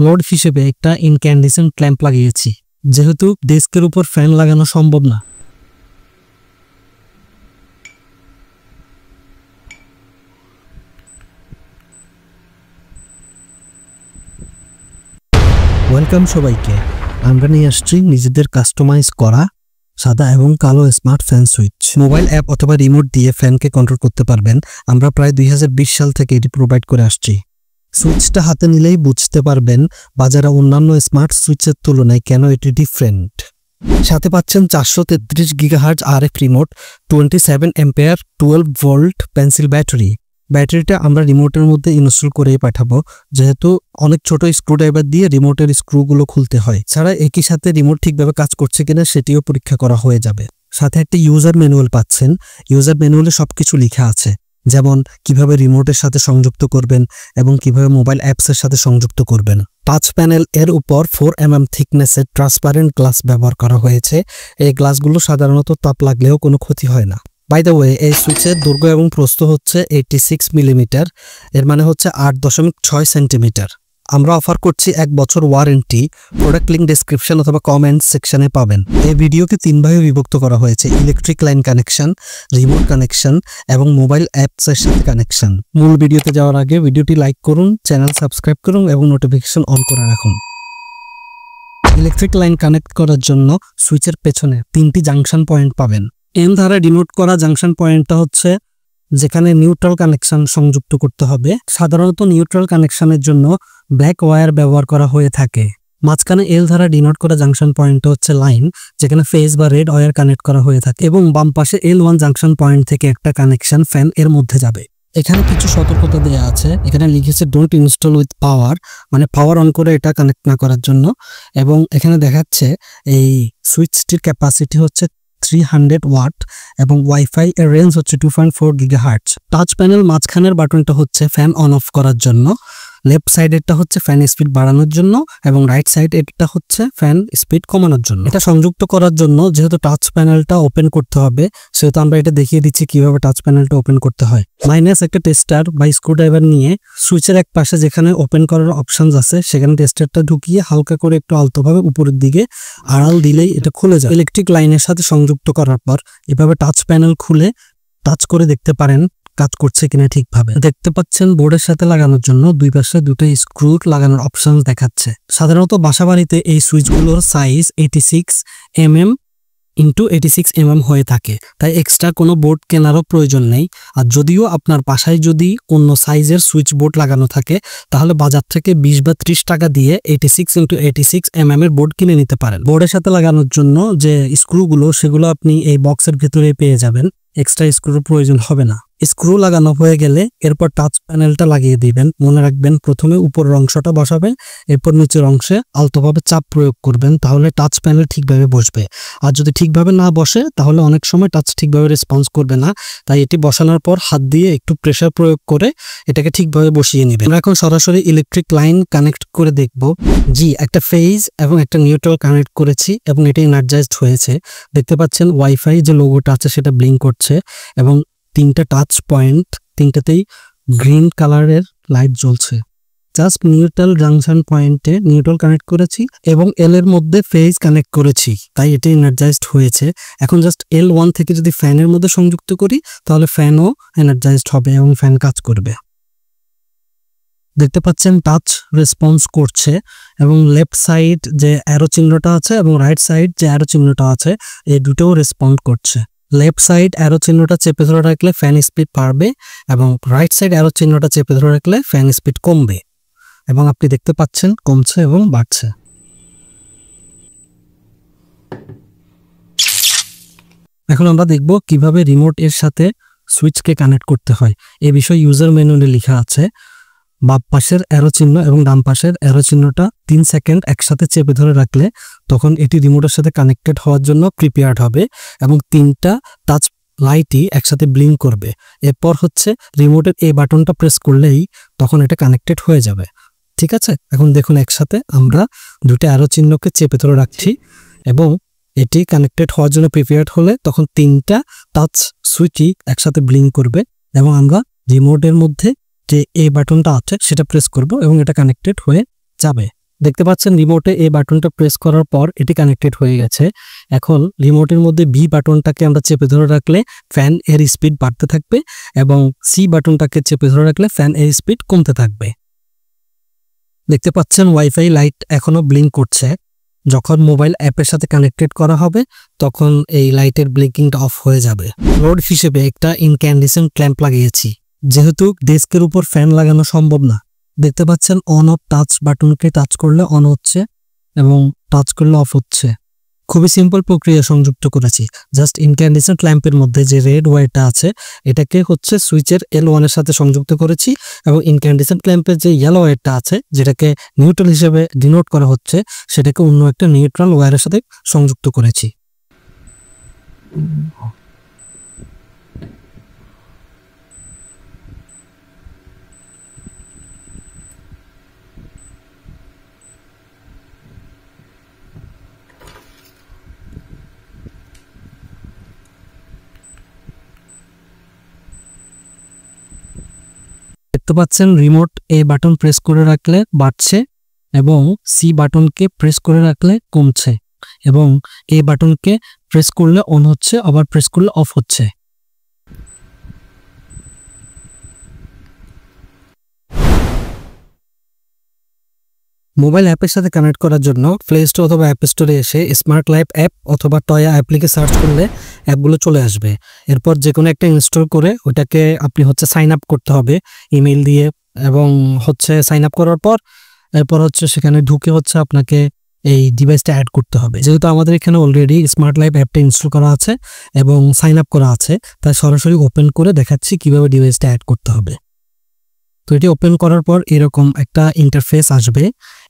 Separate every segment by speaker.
Speaker 1: Load হিসেবে একটা incandescent lamp লাগিয়েছি, যেহেতু ডেস্কের উপর ফ্যান লাগানো সম্ভব না। ওয়েলকাম সবাইকে। আমরা নিয়ে আসছি নিজেদের কাস্টমাইজ করা সাদা এবং কালো smart fan switch. Mobile app অথবা রিমোট দিয়ে ফ্যানকে কন্ট্রোল করতে পারবেন। আমরা প্রায় 2020 সাল থেকে এটি প্রোভাইড করে আসছি। সুইচটা হাতে নিলেই বুঝতে পারবেন বাজারে অন্যান্য স্মার্ট সুইচের তুলনায় কেন এটি ডিফারেন্ট। সাথে পাচ্ছেন 433 gigahertz RF remote, 27 ampere 12 volt pencil battery. ব্যাটারিটা আমরা রিমোটের মধ্যে ইনস্টল করেই পাঠাবো, যেহেতু অনেক ছোট স্ক্রুড্রাইভার দিয়ে রিমোটের স্ক্রুগুলো খুলতে হয়। ছাড়া একই সাথে রিমোট ঠিকভাবে কাজ করছে কিনা সেটিও পরীক্ষা করা হয়ে যাবে। সাথে একটা ইউজার ম্যানুয়াল পাচ্ছেন। ইউজার ম্যানুয়ালে সবকিছু লেখা আছে, যেমন কিভাবে রিমোটের সাথে সংযুক্ত করবেন এবং কিভাবে মোবাইল অ্যাপসের সাথে সংযুক্ত করবেন। টাচ প্যানেল এর উপর 4 mm থিকনেসের ট্রান্সপারেন্ট গ্লাস ব্যবহার করা হয়েছে। এই গ্লাসগুলো সাধারণত তাপ লাগলেও কোনো ক্ষতি হয় না। বাই দ্য ওয়ে, এই সুইচের দৈর্ঘ্য এবং প্রস্থ হচ্ছে 86 মিলিমিটার, এর মানে হচ্ছে 8.6 সেন্টিমিটার। আমরা অফার করছি 1 বছর ওয়ারেন্টি। প্রোডাক্ট লিঙ্ক ডেসক্রিপশন অথবা কমেন্ট সেকশনে পাবেন। এই ভিডিওকে 3 ভাগে বিভক্ত করা হয়েছে: electric line connection, remote connection এবং মোবাইল অ্যাপসের সাথে কানেকশন। মূল ভিডিওতে যাওয়ার আগে ভিডিওটি লাইক করুন, চ্যানেল সাবস্ক্রাইব করুন এবং নোটিফিকেশন অন করে রাখুন। ইলেকট্রিক লাইন কানেক্ট করার জন্য সুইচের পেছনে 3টি জাংশন পয়েন্ট পাবেন। এন ধারা ডিনোট করা জাংশন পয়েন্টটা হচ্ছে যেখানে নিউট্রাল কানেকশন সংযুক্ত করতে হবে। সাধারণত নিউট্রাল কানেকশনের জন্য ব্ল্যাক ওয়্যার ব্যবহার করা হয়ে থাকে। মাঝখানে এল ধারা ডিনোট করা জাংশন পয়েন্টটা হচ্ছে লাইন, যেখানে ফেজ বা রেড ওয়্যার কানেক্ট করা হয়ে থাকে, এবং বাম পাশে L1 জাংশন পয়েন্ট থেকে একটা কানেকশন ফ্যান এর মধ্যে যাবে। এখানে কিছু সতর্কতা দেওয়া আছে। এখানে লিখেছে ডোন্ট ইনস্টল উইথ পাওয়ার, মানে পাওয়ার অন করে এটা কানেক্ট না করার জন্য। এবং এখানে দেখাচ্ছে এই সুইচটির ক্যাপাসিটি হচ্ছে 300 ওয়াট এবং ওয়াইফাই এর রেঞ্জ হচ্ছে 2.4 গিগাহার্টজ। টাচ প্যানেল মাঝখানের বাটনটা হচ্ছে ফ্যান অন অফ করার জন্য, লেফট সাইডেরটা হচ্ছে ফ্যান স্পিড বাড়ানোর জন্য এবং রাইট সাইড এটা হচ্ছে ফ্যান স্পিড কমানোর জন্য। এটা সংযুক্ত করার জন্য যেহেতু টাচ প্যানেলটা ওপেন করতে হবে, সেহেতু আমরা এটা দেখিয়ে দিচ্ছি কিভাবে টাচ প্যানেলটা ওপেন করতে হয়। মাইনাস একটা টেস্টার বা স্ক্রুড্রাইভার নিয়ে সুইচের এক পাশে যেখানে ওপেন করার অপশনস আছে সেখানে টেস্টারটা ঢুকিয়ে হালকা করে একটু আলতোভাবে উপরের দিকে আড়াল দিলেই এটা খুলে যায়। ইলেকট্রিক লাইনের সাথে সংযুক্ত করার পর এভাবে টাচ প্যানেল খুলে টাচ করে দেখতে পারেন কাজ করছে কিনা ঠিকভাবে। দেখতে পাচ্ছেন বোর্ডের সাথে লাগানোর জন্য দুই পাশে দুটো স্ক্রু লাগানোর অপশন দেখাচ্ছে। সাধারণত বাসাবাড়িতে এই সুইচগুলোর সাইজ 86 mm × 86 mm হয়ে থাকে, তাই এক্সট্রা কোনো বোর্ড কেনারও প্রয়োজন নেই। আর যদিও আপনার বাসায় যদি অন্য সাইজের সুইচ বোর্ড লাগানো থাকে, তাহলে বাজার থেকে 20 বা 30 টাকা দিয়ে 86 × 86 mm এর বোর্ড কিনে নিতে পারেন। বোর্ডের সাথে লাগানোর জন্য যে স্ক্রুগুলো সেগুলো আপনি এই বক্সের ভিতরে পেয়ে যাবেন, এক্সট্রা স্ক্রুর প্রয়োজন হবে না। স্ক্রু লাগানো হয়ে গেলে এরপর টাচ প্যানেলটা লাগিয়ে দিবেন। মনে রাখবেন প্রথমে উপরের অংশটা বসাবেন, এরপর নিচের অংশে আলতোভাবে চাপ প্রয়োগ করবেন, তাহলে টাচ প্যানেল ঠিকভাবে বসবে। আর যদি ঠিকভাবে না বসে তাহলে অনেক সময় টাচ ঠিকভাবে রেসপন্স করবে না। তাই এটি বসানোর পর হাত দিয়ে একটু প্রেসার প্রয়োগ করে এটাকে ঠিকভাবে বসিয়ে নেবেন। আমরা এখন সরাসরি ইলেকট্রিক লাইন কানেক্ট করে দেখব। জি, একটা ফেজ এবং একটা নিউট্রাল কানেক্ট করেছি এবং এটা এনার্জাইজড হয়েছে। দেখতে পাচ্ছেন ওয়াইফাই যে লোগোটা আছে সেটা ব্লিঙ্ক করছে এবং 3টা টাচ পয়েন্ট, 3টাতেই গ্রিন কালারের লাইট জ্বলছে। জাস্ট নিউট্রাল জাংশন পয়েন্টে নিউট্রাল কানেক্ট করেছি এবং এল এর মধ্যে ফেজ কানেক্ট করেছি, তাই এটা এনার্জাইজড হয়েছে। এখন জাস্ট L1 থেকে যদি ফ্যানের মধ্যে সংযুক্ত করি তাহলে ফ্যানও এনার্জাইজড হবে এবং ফ্যান কাজ করবে। দেখতে পাচ্ছেন টাচ রেসপন্স করছে এবং লেফট সাইড যে অ্যারো চিহ্নটা আছে এবং রাইট সাইড যে অ্যারো চিহ্নটা আছে এই দুটোও রেসপন্ড করছে। লেফট সাইড অ্যারো চিহ্নটা চেপে ধরে রাখলে ফ্যান স্পিড বাড়বে এবং রাইট সাইড অ্যারো চিহ্নটা চেপে ধরে রাখলে ফ্যান স্পিড কমবে, এবং আপনি দেখতে পাচ্ছেন কমছে এবং বাড়ছে। এখন আমরা দেখব কিভাবে রিমোট এর সাথে সুইচকে কানেক্ট করতে হয়। এই বিষয়ে ইউজার ম্যানুয়ালে লেখা আছে। বাম পাশের অ্যারো চিহ্ন এবং ডান পাশের অ্যারো চিহ্নটা 3 সেকেন্ড একসাথে চেপে ধরে রাখলে তখন এটি রিমোটের সাথে কানেক্টেড হওয়ার জন্য প্রিপেয়ার্ড হবে এবং 3টা টাচ লাইটই একসাথে ব্লিঙ্ক করবে। এরপর হচ্ছে রিমোটের এই বাটনটা প্রেস করলেই তখন এটা কানেক্টেড হয়ে যাবে। ঠিক আছে, এখন দেখুন একসাথে আমরা দুটো অ্যারো চিহ্নকে চেপে ধরে রাখছি এবং এটি কানেক্টেড হওয়ার জন্য প্রিপেয়ার্ড হলে তখন 3টা টাচ সুইচই একসাথে ব্লিঙ্ক করবে এবং আমরা রিমোটের মধ্যে যে এই বাটনটা আছে সেটা প্রেস করব এবং এটা কানেক্টেড হয়ে যাবে। দেখতে পাচ্ছেন রিমোটে এই বাটনটা প্রেস করার পর এটি কানেক্টেড হয়ে গেছে। এখন রিমোটের মধ্যে বি বাটনটাকে আমরা চেপে ধরে রাখলে ফ্যান এর স্পিড বাড়তে থাকবে এবং সি বাটনটাকে চেপে ধরে রাখলে ফ্যান এর স্পিড কমতে থাকবে। দেখতে পাচ্ছেন ওয়াইফাই লাইট এখনো ব্লিঙ্ক করছে। যখন মোবাইল অ্যাপের সাথে কানেক্টেড করা হবে তখন এই লাইটের ব্লিঙ্কিংটা অফ হয়ে যাবে। লোড হিসেবে একটা ইনক্যান্ডেসেন্ট ল্যাম্প লাগিয়েছি, যেহেতু ডেস্কের উপর ফ্যান লাগানো সম্ভব না। দেখতে পাচ্ছেন অন অফ টাচ বাটনকে টাচ করলে অন হচ্ছে এবং টাচ করলে অফ হচ্ছে। খুবই সিম্পল প্রক্রিয়া সংযুক্ত করেছি। জাস্ট ইনক্যান্ডেসেন্ট ল্যাম্পের মধ্যে যে রেড ওয়্যারটা আছে এটাকে হচ্ছে সুইচের L1 এর সাথে সংযুক্ত করেছি এবং ইনক্যান্ডেসেন্ট ল্যাম্পের যে ইয়েলো ওয়্যারটা আছে যেটাকে নিউট্রাল হিসেবে ডিনোট করা হচ্ছে সেটাকে অন্য একটা নিউট্রাল ওয়্যারের সাথে সংযুক্ত করেছি। দেখতে পাচ্ছেন রিমোট এ বাটন প্রেস করে রাখলে বাড়ছে এবং সি বাটনকে প্রেস করে রাখলে কমছে এবং এ বাটনকে প্রেস করলে অন হচ্ছে, আবার প্রেস করলে অফ হচ্ছে। মোবাইল অ্যাপের সাথে কানেক্ট করার জন্য প্লে স্টোর অথবা অ্যাপ স্টোরে এসে স্মার্ট লাইফ অ্যাপ অথবা টয়া অ্যাপ্লিকে সার্চ করলে অ্যাপগুলো চলে আসবে। এরপর যে কোনো একটা ইনস্টল করে ওটাকে আপনি হচ্ছে সাইন আপ করতে হবে ইমেল দিয়ে এবং হচ্ছে সাইন আপ করার পর এরপর হচ্ছে সেখানে ঢুকে হচ্ছে আপনাকে এই ডিভাইসটা অ্যাড করতে হবে। যেহেতু আমাদের এখানে অলরেডি স্মার্ট লাইফ অ্যাপটা ইনস্টল করা আছে এবং সাইন আপ করা আছে, তাই সরাসরি ওপেন করে দেখাচ্ছি কিভাবে ডিভাইসটা অ্যাড করতে হবে। তো এটি ওপেন করার পর এরকম একটা ইন্টারফেস আসবে।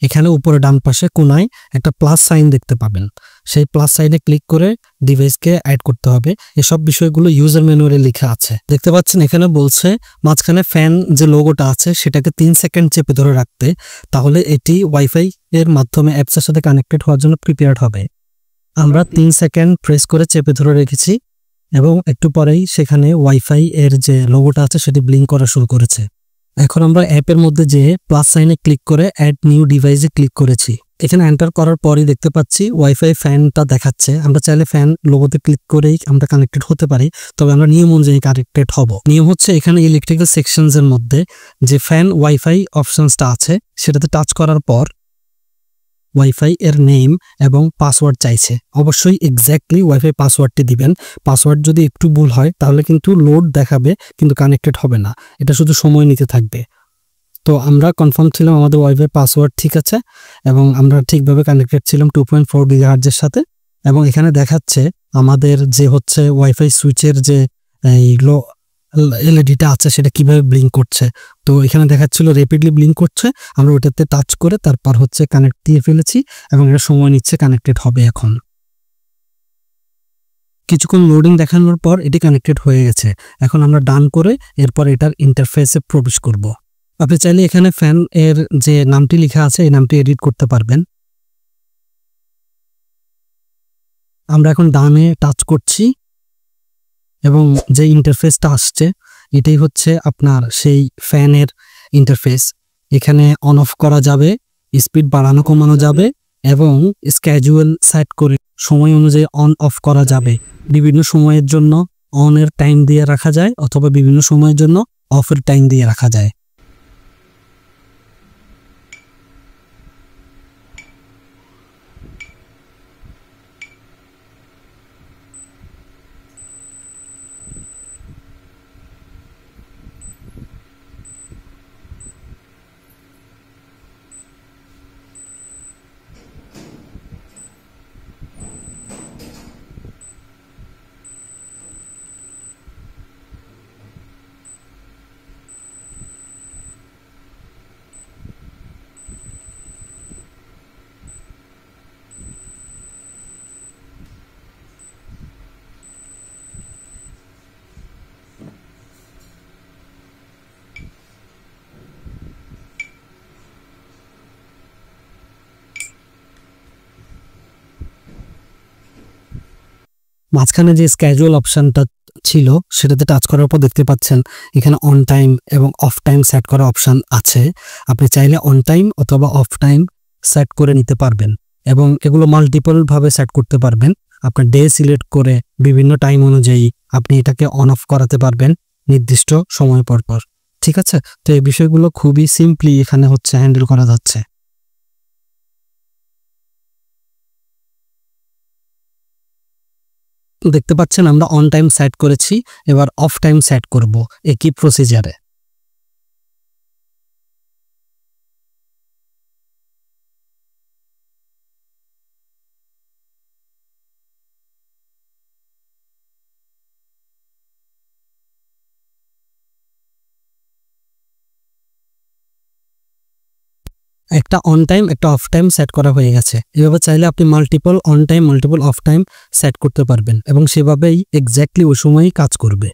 Speaker 1: এখানে উপরে ডান পাশে কোনায় একটা প্লাস সাইন দেখতে পাবেন, সেই প্লাস সাইনে ক্লিক করে ডিভাইসকে অ্যাড করতে হবে। এসব বিষয়গুলো ইউজার ম্যানুয়ালে লেখা আছে। দেখতে পাচ্ছেন এখানে বলছে মাঝখানে ফ্যান যে লোগোটা আছে সেটাকে 3 সেকেন্ড চেপে ধরে রাখতে, তাহলে এটি ওয়াইফাই এর মাধ্যমে অ্যাপসের সাথে কানেক্টেড হওয়ার জন্য প্রিপেয়ার্ড হবে। আমরা 3 সেকেন্ড প্রেস করে চেপে ধরে রেখেছি এবং একটু পরেই সেখানে ওয়াইফাই এর যে লোগোটা আছে সেটি ব্লিঙ্ক করা শুরু করেছে। এখন আমরা অ্যাপের মধ্যে যে প্লাস সাইনে ক্লিক করে অ্যাড নিউ ডিভাইসে ক্লিক করেছি। এখানে এন্টার করার পরই দেখতে পাচ্ছি ওয়াইফাই ফ্যানটা দেখাচ্ছে। আমরা চাইলে ফ্যান লোগোতে ক্লিক করেই আমরা কানেক্টেড হতে পারি, তবে আমরা নিয়ম অনুযায়ী কানেক্টেড হব। নিয়ম হচ্ছে এখানে ইলেকট্রিক্যাল সেকশনস এর মধ্যে যে ফ্যান ওয়াইফাই অপশনসটা আছে সেটাতে টাচ করার পর ওয়াইফাই এর নেম এবং পাসওয়ার্ড চাইছে। অবশ্যই এক্স্যাক্টলি ওয়াইফাই পাসওয়ার্ডটি দিবেন। পাসওয়ার্ড যদি একটু ভুল হয় তাহলে কিন্তু লোড দেখাবে কিন্তু কানেক্টেড হবে না, এটা শুধু সময় নিতে থাকবে। তো আমরা কনফার্ম ছিলাম আমাদের ওয়াইফাই পাসওয়ার্ড ঠিক আছে এবং আমরা ঠিকভাবে কানেক্টেড ছিলাম 2.4 গিগাহার্টজের সাথে। এবং এখানে দেখাচ্ছে আমাদের যে হচ্ছে ওয়াইফাই সুইচের যে এইগুলো এলইডিটা আছে সেটা কিভাবে ব্লিঙ্ক করছে। তো এখানে দেখাচ্ছিল র্যাপিডলি ব্লিঙ্ক করছে, আমরা ওটাতে টাচ করে তারপর হচ্ছে কানেক্ট দিয়ে ফেলেছি এবং এটা সময় নিচ্ছে, কানেক্টেড হবে। এখন কিছুক্ষণ লোডিং দেখানোর পর এটি কানেক্টেড হয়ে গেছে। এখন আমরা ডান করে এরপর এটার ইন্টারফেসে প্রবেশ করব। আপনি চাইলে এখানে ফ্যান এর যে নামটি লেখা আছে এই নামটি এডিট করতে পারবেন। আমরা এখন ডানে টাচ করছি এবং যে ইন্টারফেসটা আসছে এটাই হচ্ছে আপনার সেই ফ্যানের ইন্টারফেস। এখানে অন অফ করা যাবে, স্পিড বাড়ানো কমানো যাবে এবং স্ক্যাজুয়াল সেট করে সময় অনুযায়ী অন অফ করা যাবে। বিভিন্ন সময়ের জন্য অন এর টাইম দিয়ে রাখা যায় অথবা বিভিন্ন সময়ের জন্য অফের টাইম দিয়ে রাখা যায়। মাঝখানে যে স্ক্যাজুয়াল অপশনটা ছিল সেটাতে টাচ করার পর দেখতে পাচ্ছেন এখানে অন টাইম এবং অফ টাইম সেট করা অপশন আছে। আপনি চাইলে অন টাইম অথবা অফ টাইম সেট করে নিতে পারবেন এবং এগুলো মাল্টিপল ভাবে সেট করতে পারবেন। আপনার ডে সিলেক্ট করে বিভিন্ন টাইম অনুযায়ী আপনি এটাকে অন অফ করাতে পারবেন নির্দিষ্ট সময় পর পর। ঠিক আছে, তো এই বিষয়গুলো খুবই সিম্পলি এখানে হচ্ছে হ্যান্ডেল করা যাচ্ছে। দেখতে পাচ্ছেন আমরা অন টাইম সেট করেছি, এবার অফ টাইম সেট করব একই প্রসিজারে। একটা অন টাইম একটা অফ টাইম সেট করা হয়ে গেছে। এভাবে চাইলে আপনি multiple on time multiple of time set করতে পারবেন এবং সেভাবেই এক্স্যাক্টলি ওই সময়ই কাজ করবে।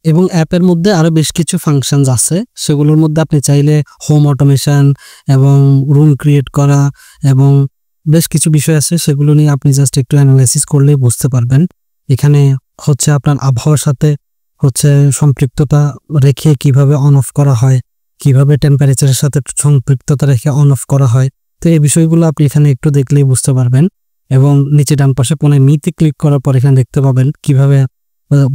Speaker 1: এবং অ্যাপের মধ্যে আরো বেশ কিছু ফাংশনস আছে, সেগুলোর মধ্যে আপনি চাইলে হোম অটোমেশন এবং রুম ক্রিয়েট করা এবং বেশ কিছু বিষয় আছে, সেগুলো নিয়ে আপনি জাস্ট একটু অ্যানালাইসিস করলেই বুঝতে পারবেন। এখানে হচ্ছে আপনার আবহাওয়ার সাথে হচ্ছে সম্পৃক্ততা রেখে কিভাবে অন অফ করা হয়, কিভাবে টেম্পারেচারের সাথে সম্পৃক্ততা রেখে অন অফ করা হয়। তো এই বিষয়গুলো আপনি এখানে একটু দেখলেই বুঝতে পারবেন। এবং নিচে ডান পাশে কোণে মিতে ক্লিক করার পর এখানে দেখতে পাবেন কিভাবে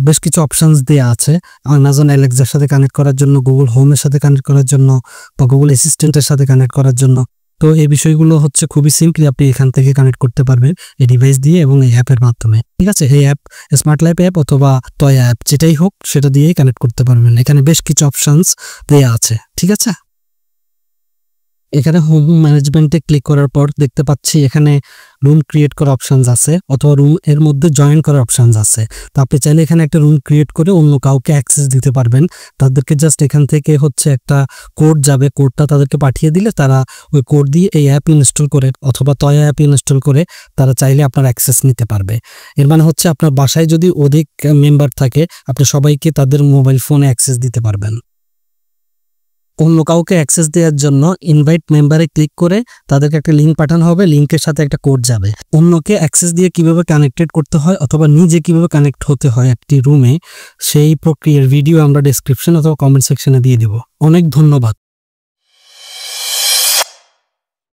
Speaker 1: বেশ কিছু অপশনস দেওয়া আছে আমাজন অ্যালেক্সার সাথে কানেক্ট করার জন্য, গুগল হোমের সাথে কানেক্ট করার জন্য বা গুগল অ্যাসিস্ট্যান্টের সাথে কানেক্ট করার জন্য। তো এই বিষয়গুলো হচ্ছে খুবই সিম্পলি আপনি এখান থেকে কানেক্ট করতে পারবেন এই ডিভাইস দিয়ে এবং এই অ্যাপের মাধ্যমে। ঠিক আছে, এই অ্যাপ স্মার্ট লাইফ অ্যাপ অথবা টয়া অ্যাপ যেটাই হোক সেটা দিয়েই কানেক্ট করতে পারবেন। এখানে বেশ কিছু অপশনস দেওয়া আছে। ঠিক আছে, এখানে হোম ম্যানেজমেন্টে ক্লিক করার পর দেখতে পাচ্ছি এখানে রুম ক্রিয়েট করার অপশনস আছে অথবা রুম এর মধ্যে জয়েন করার অপশনস আছে। তো আপনি চাইলে এখানে একটা রুম ক্রিয়েট করে অন্য কাউকে অ্যাক্সেস দিতে পারবেন। তাদেরকে জাস্ট এখান থেকে হচ্ছে একটা কোড যাবে, কোডটা তাদেরকে পাঠিয়ে দিলে তারা ওই কোড দিয়ে এই অ্যাপ ইনস্টল করে অথবা টয়া অ্যাপ ইনস্টল করে তারা চাইলে আপনার অ্যাক্সেস নিতে পারবে। এর মানে হচ্ছে আপনার বাসায় যদি অধিক মেম্বার থাকে আপনি সবাইকে তাদের মোবাইল ফোনে অ্যাক্সেস দিতে পারবেন। অন্য কাউকে অ্যাক্সেস দেওয়ার জন্য ইনভাইট মেম্বারে ক্লিক করে তাদেরকে একটা লিঙ্ক পাঠানো হবে, লিঙ্কের সাথে একটা কোড যাবে। অন্যকে অ্যাক্সেস দিয়ে কিভাবে কানেক্টেড করতে হয় অথবা নিজে কিভাবে কানেক্ট হতে হয় একটি রুমে, সেই প্রক্রিয়ার ভিডিও আমরা ডেসক্রিপশন অথবা কমেন্ট সেকশনে দিয়ে দেব। অনেক ধন্যবাদ।